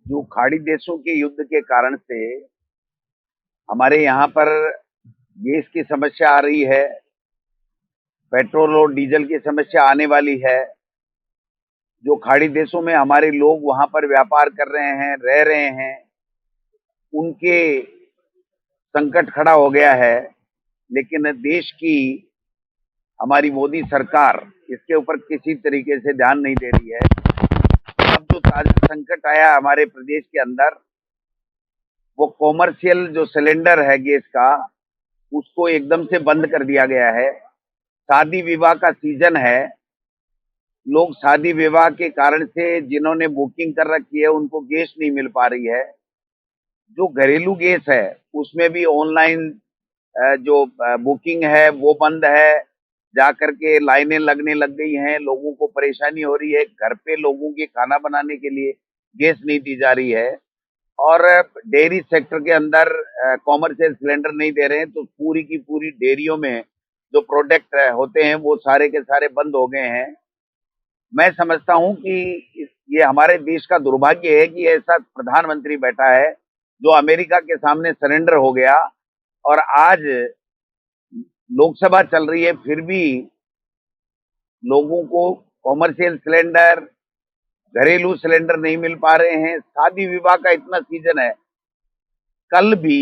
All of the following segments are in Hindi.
जो खाड़ी देशों के युद्ध के कारण से हमारे यहाँ पर गैस की समस्या आ रही है, पेट्रोल और डीजल की समस्या आने वाली है। जो खाड़ी देशों में हमारे लोग वहां पर व्यापार कर रहे हैं, रह रहे हैं, उनके संकट खड़ा हो गया है। लेकिन देश की हमारी मोदी सरकार इसके ऊपर किसी तरीके से ध्यान नहीं दे रही है। अब जो ताजा संकट आया हमारे प्रदेश के अंदर, वो कॉमर्शियल जो सिलेंडर है गैस का, उसको एकदम से बंद कर दिया गया है। शादी विवाह का सीजन है, लोग शादी विवाह के कारण से जिन्होंने बुकिंग कर रखी है उनको गैस नहीं मिल पा रही है। जो घरेलू गैस है उसमें भी ऑनलाइन जो बुकिंग है वो बंद है, जा करके लाइनें लगने लग गई हैं, लोगों को परेशानी हो रही है। घर पे लोगों के खाना बनाने के लिए गैस नहीं दी जा रही है और डेयरी सेक्टर के अंदर कॉमर्शियल सिलेंडर नहीं दे रहे हैं, तो पूरी की पूरी डेयरियों में जो प्रोडक्ट होते हैं वो सारे के सारे बंद हो गए हैं। मैं समझता हूं कि ये हमारे देश का दुर्भाग्य है कि ऐसा प्रधानमंत्री बैठा है जो अमेरिका के सामने सरेंडर हो गया और आज लोकसभा चल रही है, फिर भी लोगों को कॉमर्शियल सिलेंडर, घरेलू सिलेंडर नहीं मिल पा रहे हैं। शादी विवाह का इतना सीजन है, कल भी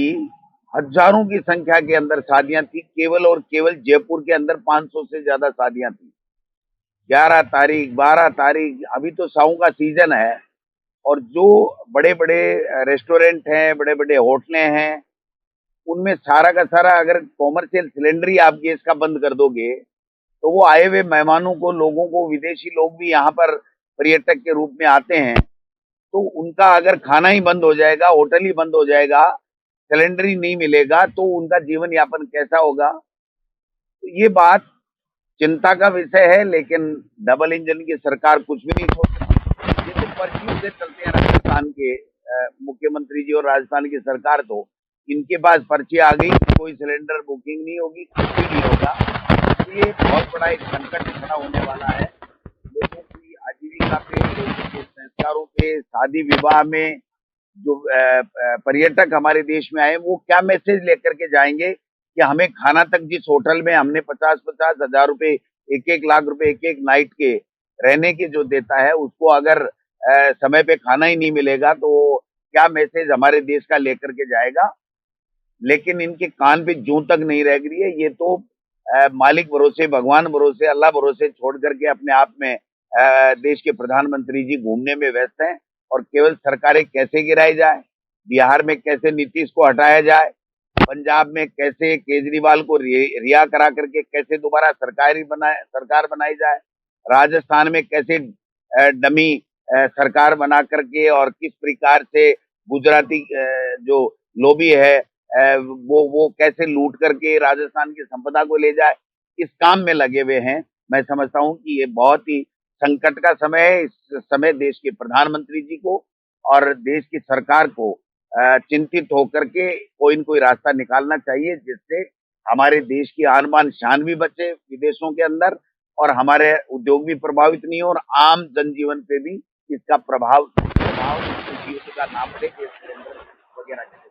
हजारों की संख्या के अंदर शादियां थी, केवल और केवल जयपुर के अंदर 500 से ज्यादा शादियां थी। 11 तारीख, 12 तारीख, अभी तो सावन का सीजन है और जो बड़े बड़े रेस्टोरेंट हैं, बड़े बड़े होटलें हैं, उनमें सारा का सारा अगर कॉमर्शियल सिलेंडर ही आप गैस का बंद कर दोगे तो वो आए हुए मेहमानों को, लोगों को, विदेशी लोग भी यहाँ पर पर्यटक के रूप में आते हैं, तो उनका अगर खाना ही बंद हो जाएगा, होटल ही बंद हो जाएगा, सिलेंडर ही नहीं मिलेगा, तो उनका जीवन यापन कैसा होगा। तो ये बात चिंता का विषय है। लेकिन डबल इंजन की सरकार कुछ भी नहीं सोच रही। ये तो पर्चियों से चलते हैं राजस्थान के मुख्यमंत्री जी और राजस्थान की सरकार, तो इनके पास पर्ची आ गई, कोई सिलेंडर बुकिंग नहीं होगी, कुछ भी नहीं होगा। तो ये बहुत बड़ा एक संकट खड़ा होने वाला है लोगों की आजीविका पे, लोगों के संस्कारों पे। शादी विवाह में जो पर्यटक हमारे देश में आए, वो क्या मैसेज लेकर के जाएंगे कि हमें खाना तक, जिस होटल में हमने 50-50 हजार रुपए, 1-1 लाख रुपए, 1-1 नाइट के रहने के जो देता है, उसको अगर समय पे खाना ही नहीं मिलेगा तो क्या मैसेज हमारे देश का लेकर के जाएगा। लेकिन इनके कान पे जूं तक नहीं रह रही है। ये तो मालिक भरोसे, भगवान भरोसे, अल्लाह भरोसे छोड़ करके अपने आप में देश के प्रधानमंत्री जी घूमने में व्यस्त हैं और केवल सरकारें कैसे गिराई जाए, बिहार में कैसे नीतीश को हटाया जाए, पंजाब में कैसे केजरीवाल को रिहा करा करके कैसे दोबारा सरकार बनाई जाए, राजस्थान में कैसे डमी सरकार बना करके और किस प्रकार से गुजराती जो लॉबी है वो कैसे लूट करके राजस्थान की संपदा को ले जाए, इस काम में लगे हुए हैं। मैं समझता हूं कि ये बहुत ही संकट का समय है। इस समय देश के प्रधानमंत्री जी को और देश की सरकार को चिंतित होकर के कोई न कोई रास्ता निकालना चाहिए, जिससे हमारे देश की आन बान शान भी बचे विदेशों के अंदर और हमारे उद्योग भी प्रभावित नहीं हो और आम जनजीवन पे भी इसका प्रभाव इस युद्ध का ना पड़े, गैस सिलेंडर वगैरह के।